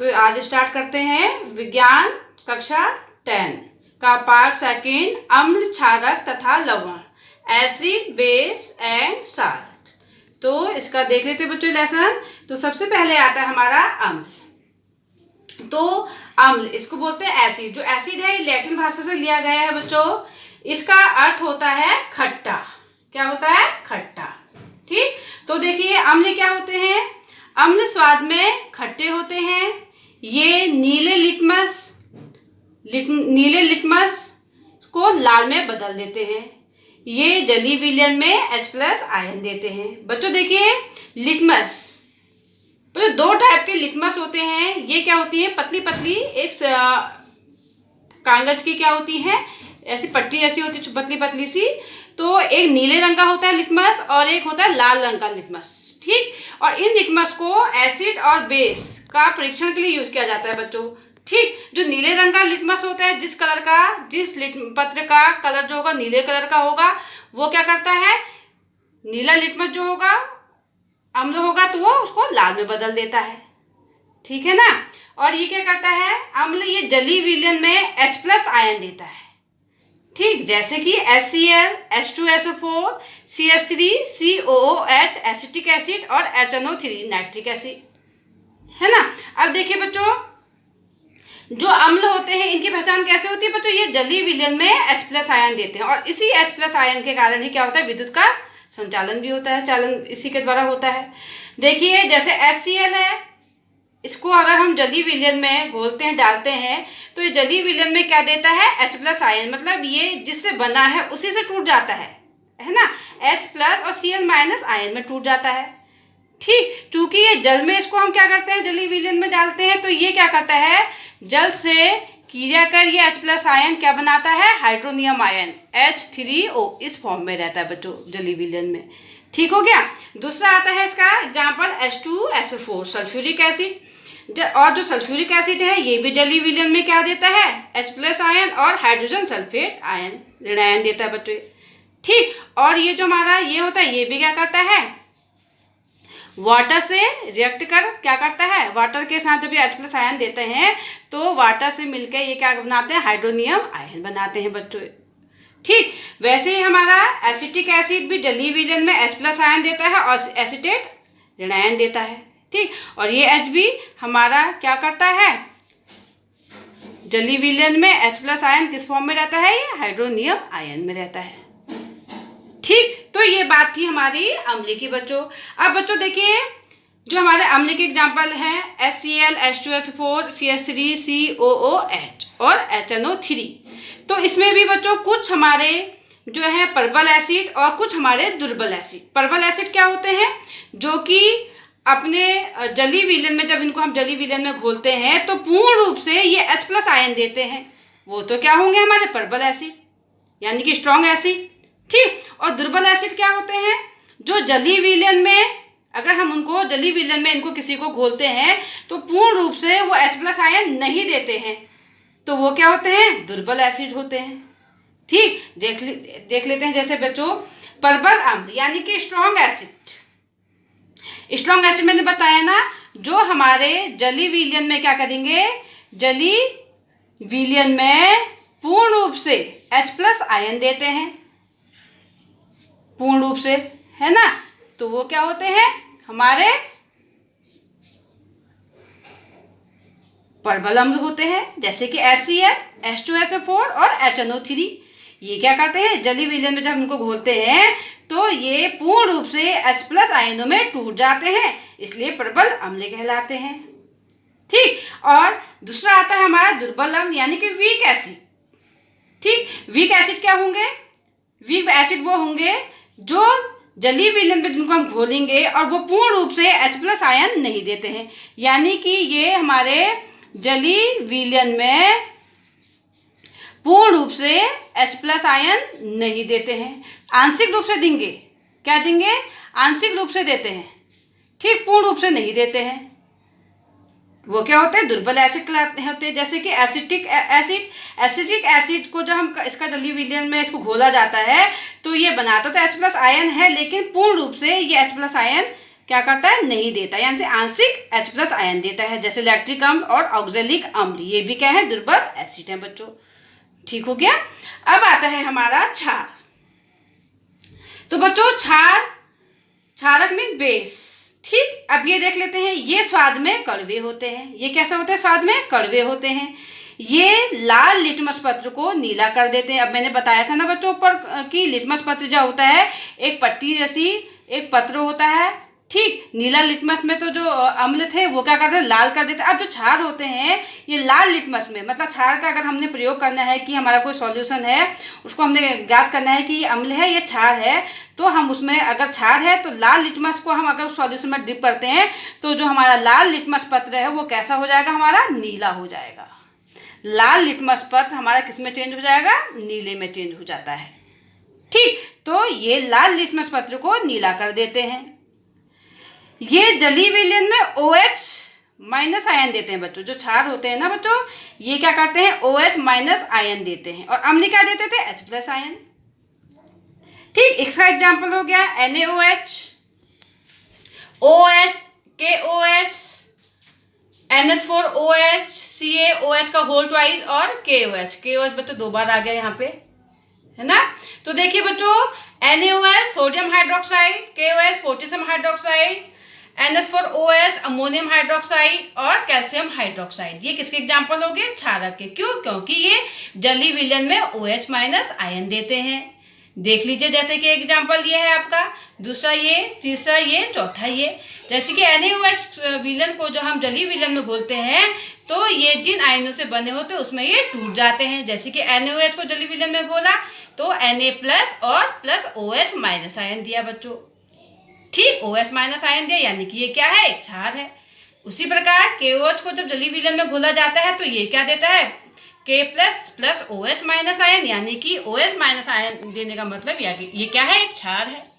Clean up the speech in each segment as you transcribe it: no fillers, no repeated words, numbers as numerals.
तो आज स्टार्ट करते हैं विज्ञान कक्षा 10 का पार्ट सेकंड, अम्ल, क्षारक तथा लवण, एसिड, बेस एंड साल्ट। तो इसका देख लेते हैं बच्चों लेसन। तो सबसे पहले आता है हमारा अम्ल। तो अम्ल इसको बोलते हैं एसिड। जो एसिड है ये लैटिन भाषा से लिया गया है बच्चों। इसका अर्थ होता है खट्टा। क्या होता है? खट्टा। ठीक। तो देखिए अम्ल क्या होते हैं। अम्ल स्वाद में खट्टे होते हैं। ये नीले लिटमस को लाल में बदल देते हैं। ये जलीय विलयन में H+ आयन देते हैं। बच्चों देखिए लिटमस, तो दो टाइप के लिटमस होते हैं। ये क्या होती है? पतली पतली, एक कागज की क्या होती है, ऐसी पट्टी ऐसी होती है पतली पतली सी। तो एक नीले रंग का होता है लिटमस और एक होता है लाल रंग का लिटमस। ठीक। और इन लिटमस को एसिड और बेस का परीक्षण के लिए यूज किया जाता है बच्चों। ठीक। जो नीले रंग का लिटमस होता है, जिस पत्र का कलर जो होगा नीले कलर का होगा, वो क्या करता है, नीला लिटमस जो होगा अम्ल होगा तो वो उसको लाल में बदल देता है। ठीक है ना। और ये क्या करता है अम्ल, ये जलीय विलयन में H+ आयन देता है। ठीक। जैसे कि HCl, H2SO4, CH3, COOH acetic acid और HNO3 नाइट्रिक एसिड, है ना। अब देखिए बच्चों, जो अम्ल होते हैं इनकी पहचान कैसे होती है बच्चों? ये जलीय विलयन में H+ आयन देते हैं और इसी H+ आयन के कारण ही क्या होता है, विद्युत का संचालन भी होता है, चालन इसी के द्वारा होता है। देखिए जैसे HCl है, इसको अगर हम जलीय विलयन में घोलते हैं, डालते हैं, तो ये जलीय विलयन में क्या देता है, H+ आयन, मतलब ये जिससे बना है उसी से टूट जाता है ना। H+ और Cl- आयन में टूट जाता है। ठीक। क्योंकि ये जल में, इसको हम क्या करते हैं, जलीय विलयन में डालते हैं, तो ये क्या करता है, जल से क्रिया कर ये H+ आयन क्या बनाता है, हाइड्रोनियम आयन H3O, इस फॉर्म में रहता है बच्चों जलीय विलयन में। ठीक हो गया। दूसरा आता है इसका एग्जाम्पल H2SO4 सल्फ्यूरिक एसिड। और जो सल्फ्यूरिक एसिड है ये भी जलीय विलयन में क्या देता है, H+ आयन और हाइड्रोजन सल्फेट आयन, ऋणायन देता है बच्चों। ठीक। और ये जो हमारा ये होता है, ये भी क्या करता है, वाटर से रिएक्ट कर क्या करता है, वाटर के साथ जब ये H+ आयन देते हैं तो वाटर से मिलकर ये क्या बनाते हैं, हाइड्रोनियम आयन बनाते हैं बच्चों। ठीक। वैसे ही हमारा एसिटिक एसिड भी जलीय विलयन में H+ आयन देता है और एसिटेट ऋणायन देता है। ठीक। और ये H भी हमारा क्या करता है, जलीय विलयन में H+ आयन किस फॉर्म में रहता है, ये हाइड्रोनियम आयन में रहता है। ठीक। तो ये बात थी हमारी अम्ल की बच्चों। अब बच्चों देखिए जो हमारे अम्ल के एग्जाम्पल हैं HCl, H2SO4, CH3, COOH और HNO3। तो इसमें भी बच्चों कुछ हमारे जो है प्रबल एसिड और कुछ हमारे दुर्बल एसिड। प्रबल एसिड क्या होते हैं, जो कि अपने जलीय विलयन में, जब इनको हम जलीय विलयन में घोलते हैं तो पूर्ण रूप से ये H+ आयन देते हैं, वो तो क्या होंगे हमारे प्रबल एसिड, यानी कि स्ट्रॉन्ग एसिड। ठीक। और दुर्बल एसिड क्या होते हैं, जो जलीय विलयन में, अगर हम उनको जलीय विलयन में इनको किसी को घोलते हैं तो पूर्ण रूप से वो H+ आयन नहीं देते हैं, तो वो क्या होते हैं, दुर्बल एसिड होते हैं। ठीक। देख लेते हैं जैसे बच्चों प्रबल अम्ल यानी कि स्ट्रॉन्ग एसिड। स्ट्रॉन्ग एसिड मैंने बताया ना, जो हमारे जलीय विलयन में क्या करेंगे, जलीय विलयन में पूर्ण रूप से H+ आयन देते हैं, पूर्ण रूप से, है ना। तो वो क्या होते हैं, हमारे प्रबल अम्ल होते हैं, जैसे कि HCl, H2SO4 और HNO3। ये क्या करते हैं, जलीय विलयन में जब इनको घोलते हैं तो ये पूर्ण रूप से H+ आयनों में टूट जाते हैं, इसलिए प्रबल अम्ल कहलाते हैं। ठीक। और दूसरा आता है हमारा दुर्बल अम्ल यानी कि वीक एसिड। ठीक। वीक एसिड क्या होंगे, वीक एसिड वो होंगे जो जलीय विलयन में जिनको हम घोलेंगे और वो पूर्ण रूप से H+ आयन नहीं देते हैं, यानी कि ये हमारे जलीय विलयन में पूर्ण रूप से H+ आयन नहीं देते हैं, आंशिक रूप से देंगे। क्या देंगे, आंशिक रूप से देते हैं। ठीक। पूर्ण रूप से नहीं देते हैं, वो क्या होते हैं, दुर्बल एसिड होते हैं। जैसे कि एसिटिक एसिड को जब हम इसका जलीय विलयन में इसको घोला जाता है तो ये बनाता तो H+ आयन है, लेकिन पूर्ण रूप से ये H+ आयन क्या करता है, नहीं देता, यानी से आंशिक H+ आयन देता है, जैसे लैक्टिक अम्ल और ऑक्जेलिक अम्ल, ये भी क्या है, दुर्बल एसिड है बच्चों। ठीक हो गया। अब आता है हमारा क्षार। तो बच्चों क्षारक मीन्स बेस। ठीक, अब ये देख लेते हैं, ये स्वाद में कड़वे होते हैं। ये कैसे होते हैं, स्वाद में कड़वे होते हैं। ये लाल लिटमस पत्र को नीला कर देते हैं। अब मैंने बताया था ना बच्चों ऊपर कि लिटमस पत्र जो होता है एक पट्टी जैसी एक पत्र होता है। ठीक, नीला लिटमस में तो जो अम्ल थे वो क्या करते हैं, लाल कर देते हैं। अब जो क्षार होते हैं ये लाल लिटमस में, मतलब क्षार का अगर हमने प्रयोग करना है कि हमारा कोई सॉल्यूशन है, उसको हमने ज्ञात करना है कि ये अम्ल है ये क्षार है, तो हम उसमें अगर क्षार है तो लाल लिटमस को हम अगर उस सॉल्यूशन में डिप करते हैं तो जो हमारा लाल लिटमस पत्र है वो कैसा हो जाएगा, हमारा नीला हो जाएगा। लाल लिटमस पत्र हमारा किस में चेंज हो जाएगा, नीले में चेंज हो जाता है। ठीक, तो ये लाल लिटमस पत्र को नीला कर देते हैं। ये जलीय विलयन में OH- आयन देते हैं बच्चों। जो क्षार होते हैं ना बच्चों, ये क्या करते हैं, OH- आयन देते हैं, और अम्ल क्या देते थे, H+ आयन। ठीक, इसका एग्जाम्पल हो गया NaOH, OH, KOH, NH4OH, CaOH का होल ट्वाइस और KOH बच्चों 2 बार आ गया यहाँ पे, है ना। तो देखिए बच्चों, NaOH sodium hydroxide, KOH potassium hydroxide, NH4OH ammonium hydroxide और कैल्शियम हाइड्रोक्साइड, ये किसके एग्जाम्पल हो गए, क्षारक के। क्यों, क्योंकि ये जलीय विलयन में OH- आयन देते हैं। देख लीजिए, जैसे कि एग्जाम्पल ये है आपका, दूसरा ये, तीसरा ये, चौथा ये। जैसे कि NaOH विलयन को जो हम जलीय विलयन में घोलते हैं तो ये जिन आयनों से बने होते हैं उसमें ये टूट जाते हैं। जैसे कि NaOH को जलीय विलयन में घोला तो Na+ और प्लस OH- आयन दिया बच्चों। ठीक, OH- आयन दिया, यानी कि ये क्या है, एक क्षार है। उसी प्रकार KOH को जब जलीय विलयन में घोला जाता है तो ये क्या देता है, K+ प्लस OH- आयन, यानी कि OH- आयन देने का मतलब ये क्या है, एक क्षार है।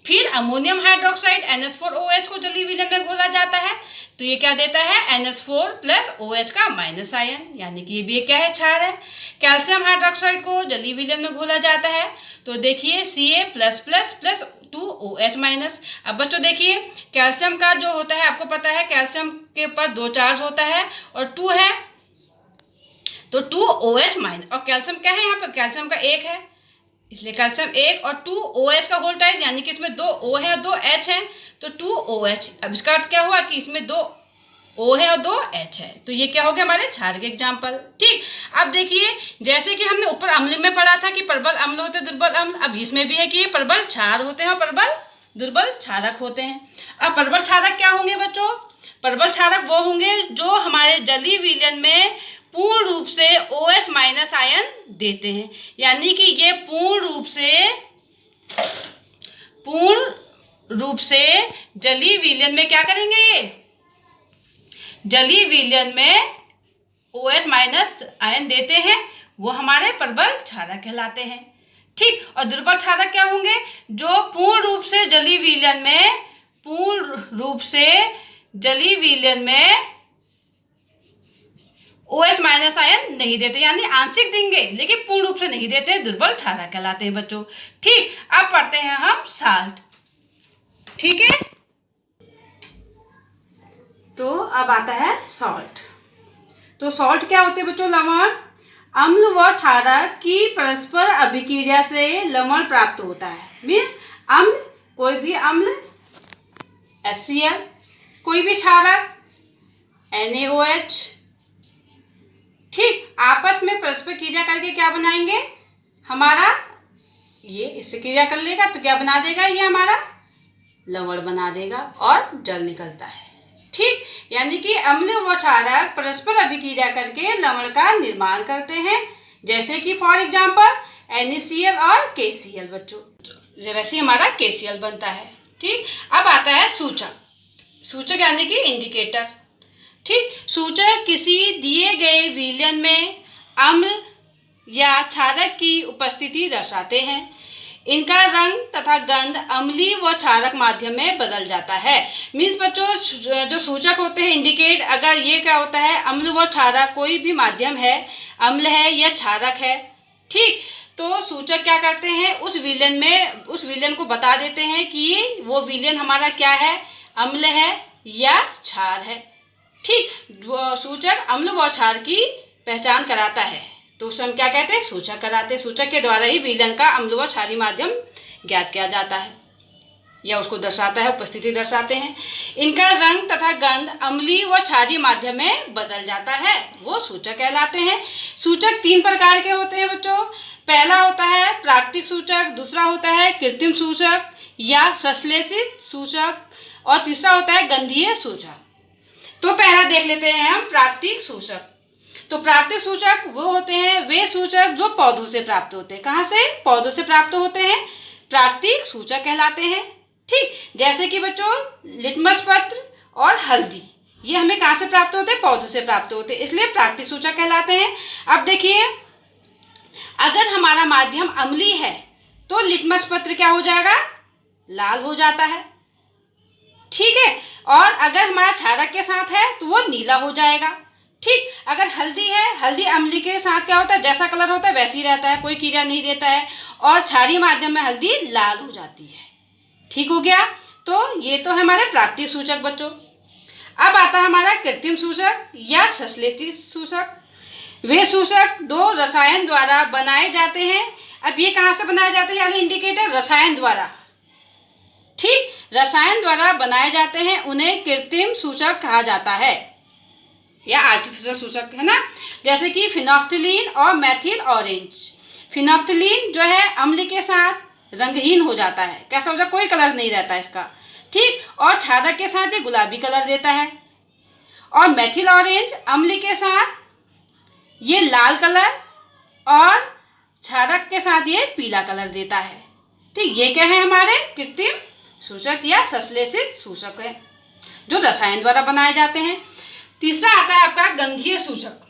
फिर अमोनियम हाइड्रोक्साइड NH4OH को जलीय विलयन में घोला जाता है तो ये क्या देता है, NH4 प्लस OH का माइनस आयन, यानी कि ये भी क्या है, क्षार है। कैल्शियम हाइड्रोक्साइड को जलीय विलयन में घोला जाता है तो देखिए Ca++ प्लस 2OH-। अब बच्चों देखिए, कैल्शियम का जो होता है आपको पता है, कैल्शियम के ऊपर 2 चार्ज होता है और 2 है तो 2OH-, और कैल्शियम क्या है, यहाँ पर कैल्शियम का 1 है, इसलिए कैल्शियम 1 और 2OH का होल ट्वाइस, यानी कि इसमें 2 O है और 2 H है तो 2OH। अब इसका अर्थ क्या हुआ कि इसमें 2 O है और 2 H है, तो ये क्या हो गया, हमारे क्षार के एग्जाम्पल। ठीक, अब देखिए, जैसे कि हमने ऊपर अम्ल में पढ़ा था कि प्रबल अम्ल होते हैं, दुर्बल अम्ल, अब इसमें भी है कि ये प्रबल क्षार होते हैं और प्रबल दुर्बल क्षारक होते हैं। अब प्रबल क्षारक क्या होंगे बच्चों, प्रबल क्षारक वो होंगे जो हमारे जलीय विलयन में पूर्ण रूप से OH- आयन देते हैं, यानी कि ये पूर्ण रूप से जलीय विलयन में क्या करेंगे, ये जलीय विलयन में OH- आयन देते हैं, वो हमारे प्रबल क्षारक कहलाते हैं। ठीक, और दुर्बल क्षारक क्या होंगे, जो पूर्ण रूप से जलीय विलयन में OH- आयन नहीं देते, यानी आंशिक देंगे लेकिन पूर्ण रूप से नहीं देते, दुर्बल क्षारक कहलाते हैं बच्चों। ठीक, अब पढ़ते हैं हम साल्ट। ठीक है, तो अब आता है सॉल्ट। तो सॉल्ट क्या होते हैं बच्चों, लवण। अम्ल व क्षारक की परस्पर अभिक्रिया से लवण प्राप्त होता है। मीन्स अम्ल, कोई भी अम्ल HCl, कोई भी क्षारक NaOH, ठीक, आपस में परस्पर क्रिया करके क्या बनाएंगे, हमारा ये इससे क्रिया कर लेगा तो क्या बना देगा, ये हमारा लवण बना देगा और जल निकलता है। ठीक, यानी कि अम्ल व क्षारक परस्पर अभिक्रिया करके लवण का निर्माण करते हैं, जैसे कि फॉर एग्जाम्पल NaCl और KCl बच्चों, वैसे हमारा KCl बनता है। ठीक, अब आता है सूचक यानी कि इंडिकेटर। ठीक, सूचक किसी दिए गए विलयन में अम्ल या क्षारक की उपस्थिति दर्शाते हैं। इनका रंग तथा गंध अम्लीय व क्षारक माध्यम में बदल जाता है। मीन्स बच्चों, जो सूचक होते हैं इंडिकेट, अगर ये क्या होता है, अम्ल व क्षारक कोई भी माध्यम है, अम्ल है या क्षारक है, ठीक, तो सूचक क्या करते हैं, उस विलयन को बता देते हैं कि वो विलयन हमारा क्या है, अम्ल है या क्षार है। ठीक, सूचक अम्ल व क्षार की पहचान कराता है तो उसे हम क्या कहते हैं, सूचक कराते हैं। सूचक के द्वारा ही विलयन का अम्ल व क्षारीय माध्यम ज्ञात किया जाता है या उसको दर्शाता है, उपस्थिति दर्शाते हैं। इनका रंग तथा गंध अम्लीय व क्षारीय माध्यम में बदल जाता है, वो सूचक कहलाते हैं। सूचक 3 प्रकार के होते हैं बच्चों। पहला होता है प्राकृतिक सूचक, दूसरा होता है कृत्रिम सूचक या संश्लेषित सूचक, और तीसरा होता है गंधीय सूचक। तो पहला देख लेते हैं हम प्राकृतिक सूचक। तो प्राकृतिक सूचक वो होते हैं वे सूचक जो पौधों से प्राप्त होते हैं। कहाँ से? पौधों से प्राप्त होते हैं, प्राकृतिक सूचक कहलाते हैं। ठीक, जैसे कि बच्चों लिटमस पत्र और हल्दी, ये हमें कहाँ से प्राप्त होते हैं? पौधों से प्राप्त होते हैं, इसलिए प्राकृतिक सूचक कहलाते हैं। अब देखिए, अगर हमारा माध्यम अम्लीय है तो लिटमस पत्र क्या हो जाएगा? लाल हो जाता है। ठीक है, और अगर हमारा क्षारक के साथ है तो वो नीला हो जाएगा। ठीक, अगर हल्दी है, हल्दी अम्लीय के साथ क्या होता है? जैसा कलर होता है वैसे ही रहता है, कोई क्रिया नहीं देता है, और क्षारीय माध्यम में हल्दी लाल हो जाती है। ठीक हो गया। तो ये तो है हमारे प्राकृतिक सूचक बच्चों। अब आता है हमारा कृत्रिम सूचक या संश्लेषित सूचक। वे सूचक 2 रसायन द्वारा बनाए जाते हैं। अब ये कहाँ से बनाए जाते हैं? यानी इंडिकेटर रसायन द्वारा। ठीक, रसायन द्वारा बनाए जाते हैं, उन्हें कृत्रिम सूचक कहा जाता है या आर्टिफिशियल सूचक, है ना। जैसे कि फिनोफ्थलीन और मेथिल ऑरेंज। फिनोफ्थलीन जो है अम्ल के साथ रंगहीन हो जाता है, कैसा हो जाता है? कोई कलर नहीं रहता इसका। ठीक, और क्षारक के साथ ये गुलाबी कलर देता है, और मेथिल ऑरेंज अम्ल के साथ ये लाल कलर और क्षारक के साथ ये पीला कलर देता है। ठीक, ये क्या है? हमारे कृत्रिम सूचक या संश्लेषित सूचक है जो रसायन द्वारा बनाए जाते हैं। तीसरा आता है आपका गंधीय सूचक।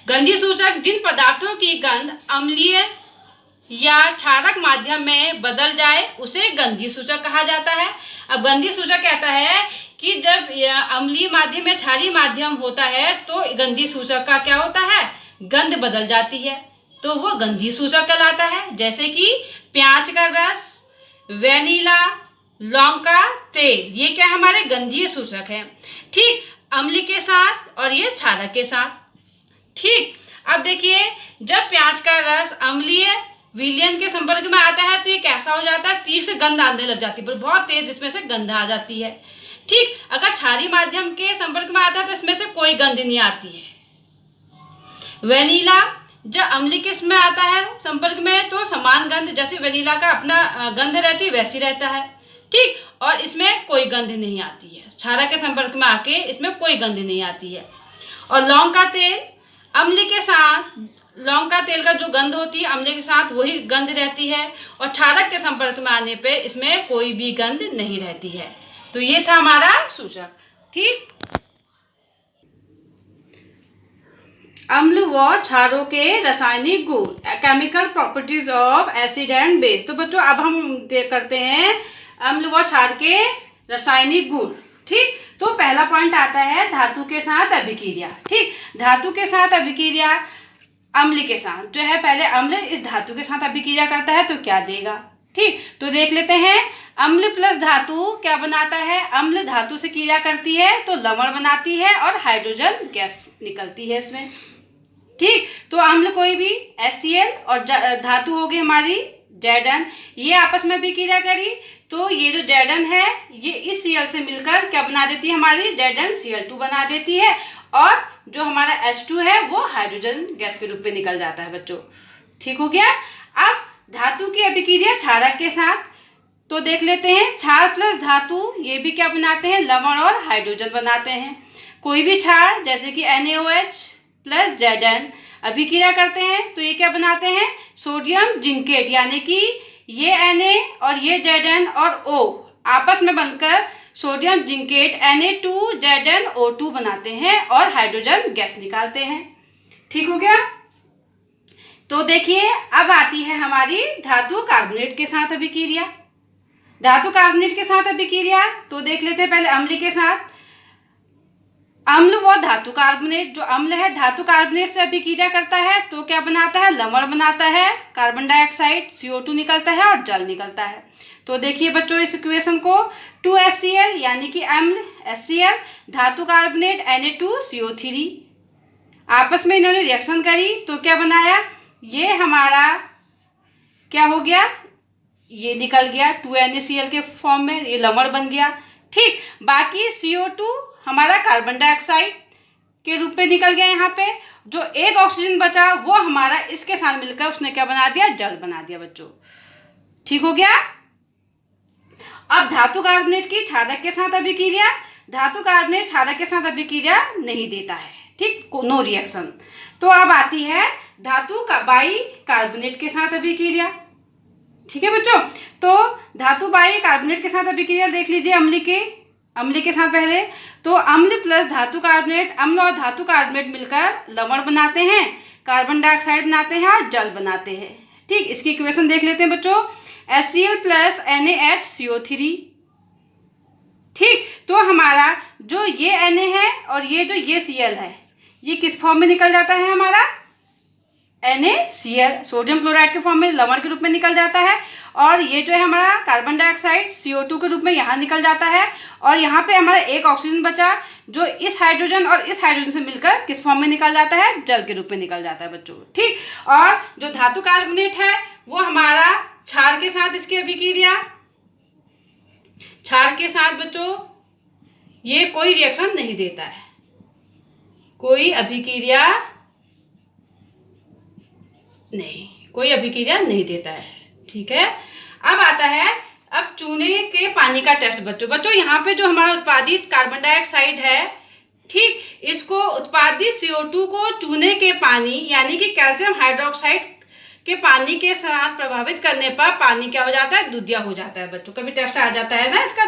गंधीय सूचक जिन पदार्थों की गंध अम्लीय या क्षारक माध्यम में बदल जाए उसे गंधीय सूचक कहा जाता है। अब गंधीय सूचक कहता है कि जब अम्लीय माध्यम या क्षारीय माध्यम होता है तो गंधीय सूचक का क्या होता है? गंध बदल जाती है, तो वो गंधीय सूचक कहलाता है। जैसे कि प्याज का रस, वेनिला, लौंग का तेल, ये क्या हमारे गंधीय सूचक है। ठीक, अम्ल के साथ और ये क्षारक के साथ। ठीक, अब देखिए, जब प्याज का रस अम्लीय विलयन के संपर्क में आता है तो ये कैसा हो जाता है? तीव्र गंध आने लग जाती है, बहुत तेज इसमें से गंध आ जाती है। ठीक, अगर क्षारीय माध्यम के संपर्क में आता है तो इसमें से कोई गंध नहीं आती है। वेनिला जब अम्ल के इसमें आता है संपर्क में तो समान गंध, जैसे वेनिला का अपना गंध रहती है वैसी रहता है। ठीक, और इसमें कोई गंध नहीं आती है, क्षारक के संपर्क में आके इसमें कोई गंध नहीं आती है। और लौंग का तेल अम्ल के साथ, लौंग का तेल का जो गंध होती है अम्ल के साथ वही गंध रहती है, और क्षारक के संपर्क में आने पे इसमें कोई भी गंध नहीं रहती है। तो ये था हमारा सूचक। ठीक, अम्ल व क्षारों के रासायनिक गुण, chemical properties of acid and base. तो बच्चों अब हम करते हैं अम्ल व क्षार के रासायनिक गुण। ठीक, तो पहला पॉइंट आता है धातु के साथ अभिक्रिया। ठीक, धातु के साथ अभिक्रिया अम्ल के साथ जो है, पहले अम्ल इस धातु के साथ अभिक्रिया करता है तो क्या देगा। ठीक, तो देख लेते हैं। अम्ल प्लस धातु क्या बनाता है? अम्ल धातु से क्रिया करती है तो लवण बनाती है और हाइड्रोजन गैस निकलती है इसमें। ठीक, तो अम्ल कोई भी HCl और धातु होगी हमारी Zn, ये आपस में भी क्रिया करी तो ये जो Zn है ये इस Cl से मिलकर क्या बना देती है? हमारी ZnCl2 बना देती है, और जो हमारा H2 है वो हाइड्रोजन गैस के रूप में निकल जाता है बच्चों। ठीक हो गया। अब धातु की अभिक्रिया क्षारक के साथ, तो देख लेते हैं। क्षार प्लस धातु ये भी क्या बनाते हैं? लवण और हाइड्रोजन बनाते हैं। कोई भी क्षार जैसे कि NaOH प्लस Zn अभिक्रिया करते हैं तो ये क्या बनाते हैं? सोडियम जिंकेट, यानी कि ये Na और ये Zn और O आपस में बनकर सोडियम जिंकेट Na2ZnO2 बनाते हैं और हाइड्रोजन गैस निकालते हैं। ठीक हो गया। तो देखिए, अब आती है हमारी धातु कार्बोनेट के साथ अभिक्रिया। धातु कार्बोनेट के साथ अभिक्रिया तो देख लेते हैं पहले अम्ल के साथ। अम्ल व धातु कार्बोनेट, जो अम्ल है धातु कार्बोनेट से अभिक्रिया करता है तो क्या बनाता है, लवण बनाता है, कार्बन डाइऑक्साइड CO2 निकलता है और जल निकलता है। तो देखिए बच्चों इस इक्वेशन को, 2HCl यानी कि अम्ल HCl, धातु कार्बोनेट Na2CO3, आपस में इन्होंने रिएक्शन करी तो क्या बनाया, ये हमारा क्या हो गया, ये निकल गया 2NaCl के फॉर्म में, ये लवण बन गया। ठीक, बाकी CO2 हमारा कार्बन डाइऑक्साइड के रूप में निकल गया यहाँ पे। जो एक ऑक्सीजन बचा वो हमारा इसके साथ मिलकर उसने क्या बना दिया, जल बना दिया बच्चों। ठीक हो गया। अब धातु कार्बोनेट की क्षारक के साथ अभिक्रिया, धातु कार्बोनेट क्षारक के साथ अभिक्रिया नहीं देता है, ठीक, नो रिएक्शन। तो अब आती है धातु बाई कार्बोनेट के साथ अभिक्रिया। ठीक है बच्चों, तो धातु बाई कार्बोनेट के साथ अभिक्रिया देख लीजिए अम्ल के साथ पहले। तो अम्ल प्लस धातु कार्बोनेट, अम्ल और धातु कार्बोनेट मिलकर लवण बनाते हैं, कार्बन डाइऑक्साइड बनाते हैं और जल बनाते हैं। ठीक, इसकी इक्वेशन देख लेते हैं बच्चों, HCl प्लस NaHCO3। ठीक, तो हमारा जो ये Na है और ये जो ये Cl है, ये किस फॉर्म में निकल जाता है हमारा, NaCl, सोडियम क्लोराइड के फॉर्म में लवण के रूप में निकल जाता है। और ये जो है हमारा कार्बन डाइऑक्साइड CO2 के रूप में यहाँ निकल जाता है। और यहाँ पे हमारा एक ऑक्सीजन बचा जो इस हाइड्रोजन और इस हाइड्रोजन से मिलकर किस फॉर्म में निकल जाता है, जल के रूप में निकल जाता है बच्चों। ठीक, और जो धातु कार्बोनेट है वो हमारा क्षार के साथ इसकी अभिक्रिया, क्षार के साथ बच्चों ये कोई रिएक्शन नहीं देता है, कोई अभिक्रिया नहीं देता है। ठीक है, अब आता है अब चूने के पानी का टेस्ट बच्चों। यहाँ पे जो हमारा उत्पादित कार्बन डाइऑक्साइड है, ठीक, इसको उत्पादित CO2 को चूने के पानी यानी कि कैल्शियम हाइड्रोक्साइड के पानी के साथ प्रभावित करने पर पानी क्या हो जाता है, दूधिया हो जाता है बच्चों। कभी टेस्ट आ जाता है ना इसका,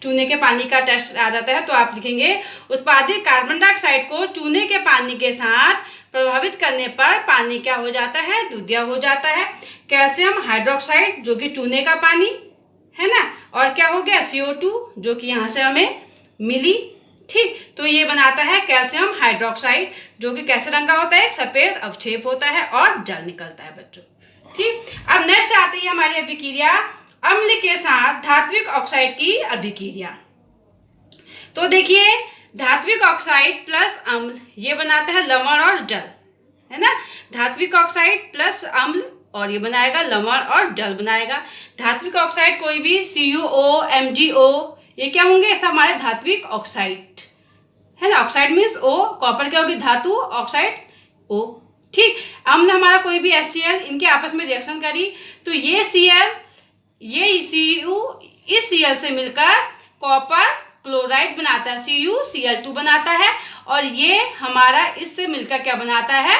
चूने के पानी का टेस्ट आ जाता है तो आप लिखेंगे उत्पादित कार्बन डाइऑक्साइड को चूने के पानी के साथ प्रभावित करने पर पानी क्या हो जाता है, दूधिया हो जाता है। कैल्शियम हाइड्रोक्साइड जो कि चूने का पानी है ना, और क्या हो गया CO2 जो कि यहाँ से हमें मिली। ठीक, तो ये बनाता है कैल्शियम हाइड्रोक्साइड जो कि कैसे रंग का होता है, सफेद अवक्षेप होता है और जल निकलता है बच्चों। ठीक, अब नेक्स्ट आती है हमारी अभिक्रिया अम्ल के साथ धात्विक ऑक्साइड की अभिक्रिया। तो देखिए धात्विक ऑक्साइड प्लस अम्ल ये बनाता है लवण और जल, है ना, धात्विक ऑक्साइड प्लस अम्ल और ये बनाएगा लवण और जल बनाएगा। धात्विक ऑक्साइड कोई भी CuO, MgO ये क्या होंगे, सब हमारे धात्विक ऑक्साइड है ना। ऑक्साइड मीन्स O, कॉपर क्या होगी, धातु, ऑक्साइड O। ठीक, अम्ल हमारा कोई भी HCl, इनके आपस में रिएक्शन करी तो ये Cl ये Cu इस Cl से मिलकर कॉपर क्लोराइड बनाता है, CuCl2 बनाता है। और ये हमारा इससे मिलकर क्या बनाता है,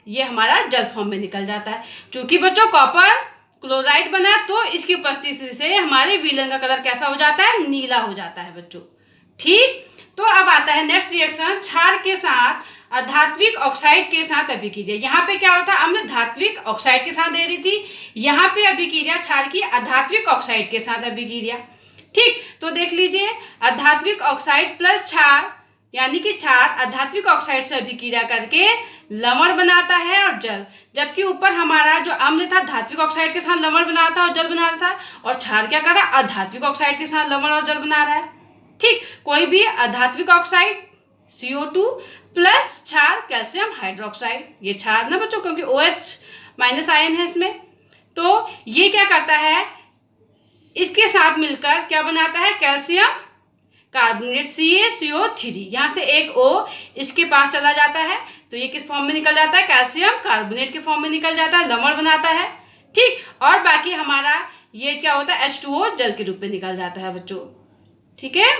ये हमारा जल फॉर्म में निकल जाता है। चूंकि बच्चों कॉपर क्लोराइड बना तो इसकी उपस्थिति से हमारे विलयन का कलर कैसा हो जाता है, नीला हो जाता है बच्चों। ठीक, तो अब आता है नेक्स्ट रिएक्शन क्षार के साथ धात्विक ऑक्साइड के साथ अभिक्रिया। यहाँ पे क्या होता है, अम्ल धात्विक ऑक्साइड के साथ दे रही थी, यहाँ पे अभिक्रिया क्षार की अधात्विक ऑक्साइड के साथ अभिक्रिया। ठीक, तो देख लीजिए अधात्विक ऑक्साइड प्लस क्षार यानी कि क्षार अधात्विक ऑक्साइड से अभिक्रिया करके लवण बनाता है और जल, जबकि ऊपर हमारा जो अम्ल था धात्विक ऑक्साइड के साथ लवण बना था और जल बना रहा था, और क्षार क्या कर रहा है, अधात्विक ऑक्साइड के साथ लवण और जल बना रहा है। ठीक, कोई भी अधात्विक ऑक्साइड CO2 प्लस क्षार कैल्शियम हाइड्रोक्साइड, ये क्षार ना बच्चों क्योंकि OH- आयन है इसमें, तो ये क्या करता है, इसके साथ मिलकर क्या बनाता है, कैल्शियम कार्बोनेट CaCO3, यहाँ से एक O इसके पास चला जाता है तो ये किस फॉर्म में निकल जाता है, कैल्शियम कार्बोनेट के फॉर्म में निकल जाता है, लवण बनाता है। ठीक, और बाकी हमारा ये क्या होता है, H2O जल के रूप में निकल जाता है बच्चों। ठीक है,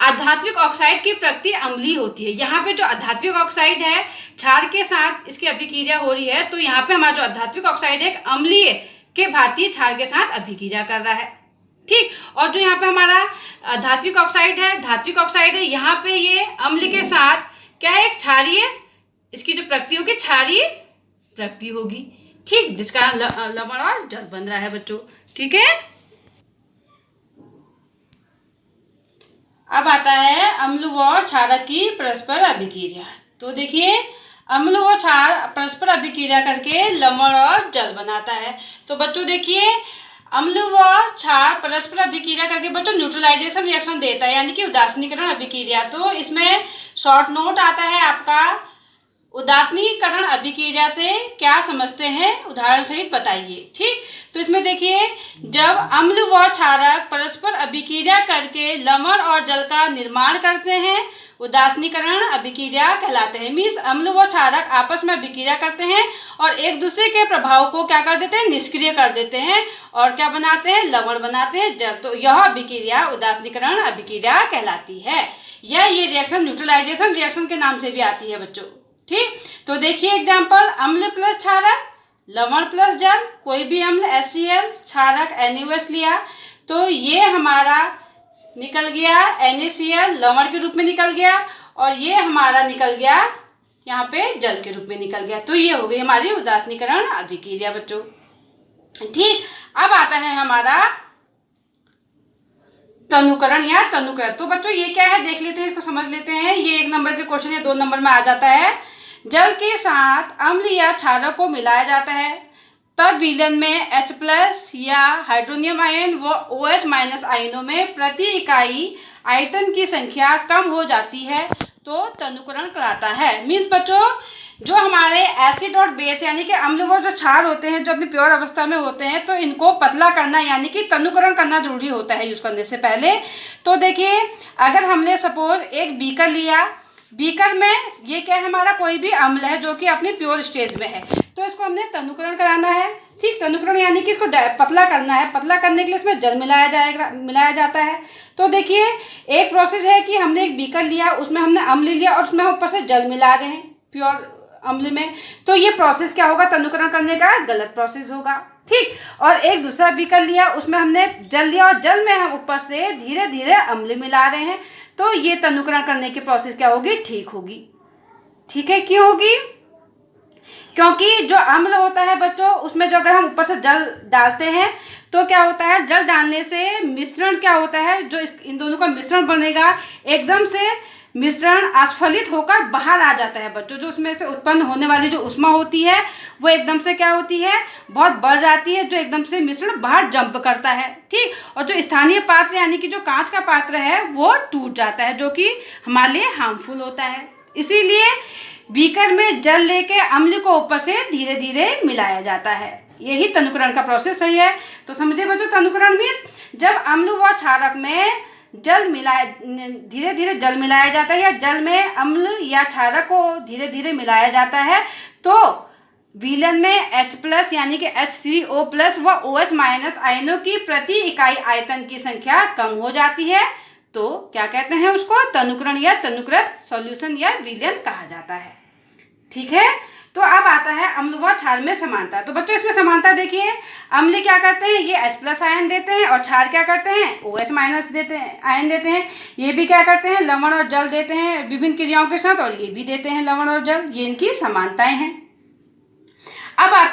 अधात्विक ऑक्साइड की प्रकृति अम्लीय होती है। यहाँ पे जो अधात्विक ऑक्साइड है क्षार के साथ इसकी अभिक्रिया हो रही है तो यहाँ पे हमारा जो अधात्विक ऑक्साइड है अम्लीय के भांति क्षार के साथ अभिक्रिया कर रहा है। ठीक, और जो यहाँ पे हमारा धात्विक ऑक्साइड है यहाँ पे ये अम्ल के साथ क्या है, एक क्षारीय, इसकी जो प्रकृति होगी क्षारीय प्रकृति होगी। ठीक, जिसका लवण और जल बन रहा है बच्चों। ठीक है, अब आता है अम्ल व क्षारक की परस्पर अभिक्रिया। तो देखिए, अम्ल व क्षार परस्पर अभिक्रिया करके लवण और जल बनाता है। तो बच्चों देखिए, अम्ल व क्षार परस्पर अभिक्रिया करके बच्चों न्यूट्रलाइजेशन रिएक्शन देता है, यानी कि उदासीनीकरण अभिक्रिया। तो इसमें शॉर्ट नोट आता है आपका, उदासीनीकरण अभिक्रिया से क्या समझते हैं, उदाहरण सहित बताइए। ठीक, तो इसमें देखिए, जब अम्ल व क्षारक परस्पर अभिक्रिया करके लवण और जल का निर्माण करते हैं, उदासीनीकरण अभिक्रिया कहलाते हैं। मीन्स अम्ल व क्षारक आपस में अभिक्रिया करते हैं और एक दूसरे के प्रभाव को क्या कर देते हैं, निष्क्रिय कर देते हैं और क्या बनाते हैं, लवण बनाते हैं, जल। तो यह अभिक्रिया उदासीनीकरण अभिक्रिया कहलाती है। यह ये रिएक्शन न्यूट्रलाइजेशन रिएक्शन के नाम से भी आती है बच्चों। ठीक, तो देखिए एग्जाम्पल, अम्ल प्लस क्षारक, लवण प्लस जल, कोई भी अम्ल HCl, क्षारक NaOH लिया, तो ये हमारा निकल गया NaCl लवण के रूप में निकल गया और ये हमारा निकल गया यहाँ पे जल के रूप में निकल गया। तो ये हो गई हमारी उदासीनीकरण अभिक्रिया बच्चों। ठीक, अब आता है हमारा तनुकरण या तनुकृत। तो बच्चों ये क्या है देख लेते हैं, इसको समझ लेते हैं। ये 1 नंबर के क्वेश्चन या 2 नंबर में आ जाता है। जल के साथ अम्ल या क्षारक को मिलाया जाता है, तब विलयन में H+ या हाइड्रोनियम आयन व OH- आयनों में प्रति इकाई आयतन की संख्या कम हो जाती है, तो तनुकरण कहलाता है। मीन्स बच्चों, जो हमारे एसिड और बेस यानी कि अम्ल व जो क्षार होते हैं, जो अपनी प्योर अवस्था में होते हैं, तो इनको पतला करना यानी कि तनुकरण करना जरूरी होता है यूज करने से पहले। तो देखिए, अगर हमने सपोज एक बीकर लिया, बीकर में ये क्या है, हमारा कोई भी अम्ल है जो कि अपनी प्योर स्टेज में है, तो इसको हमने तनुकरण कराना है। ठीक, तनुकरण यानी कि इसको पतला करना है। पतला करने के लिए इसमें जल मिलाया जाता है। तो देखिए, एक प्रोसेस है कि हमने एक बीकर लिया, उसमें हमने अम्ल लिया और उसमें हम ऊपर से जल मिला रहे हैं प्योर अम्ल में, तो ये प्रोसेस क्या होगा, तनुकरण करने का गलत प्रोसेस होगा। ठीक, और एक दूसरा बीकर लिया, उसमें हमने जल लिया और जल में हम ऊपर से धीरे धीरे अम्ल मिला रहे हैं, तो ये तनुकरण करने की प्रोसेस क्या होगी, ठीक होगी। ठीक है, क्यों होगी, क्योंकि जो अम्ल होता है बच्चों, उसमें जो अगर हम ऊपर से जल डालते हैं तो क्या होता है, जल डालने से मिश्रण क्या होता है, जो इन दोनों का मिश्रण बनेगा, एकदम से मिश्रण अस्फलित होकर बाहर आ जाता है बच्चों। जो उसमें से उत्पन्न होने वाली जो ऊष्मा होती है वो एकदम से क्या होती है, बहुत बढ़ जाती है, जो एकदम से मिश्रण बाहर जंप करता है। ठीक, और जो स्थानीय पात्र यानी कि जो कांच का पात्र है वो टूट जाता है, जो कि हमारे लिए हार्मफुल होता है। इसीलिए बीकर में जल लेके अम्ल को ऊपर से धीरे धीरे मिलाया जाता है। यही तनुकरण का प्रोसेस सही है। तो समझे बच्चों, तनुकरण मीन्स जब अम्ल व क्षारक में धीरे धीरे जल मिलाया जाता है, या जल में अम्ल या क्षारक को धीरे धीरे मिलाया जाता है, तो विलयन में H+ यानी कि H3O+ व OH- आयनों की प्रति इकाई आयतन की संख्या कम हो जाती है, तो क्या कहते हैं उसको, तनुकरण या तनुकृत सॉल्यूशन या विलयन कहा जाता है। ठीक है, तो अब आता है अम्ल व क्षार में समानता। तो बच्चों इसमें समानता देखिए, अम्ल क्या करते हैं, ये H+ आयन देते हैं, और क्षार क्या करते हैं, OH- देते हैं, आयन देते हैं। ये भी क्या करते हैं, लवण और जल देते हैं विभिन्न क्रियाओं के साथ, और ये भी देते हैं लवण और जल। ये इनकी समानताएं हैं। अब आता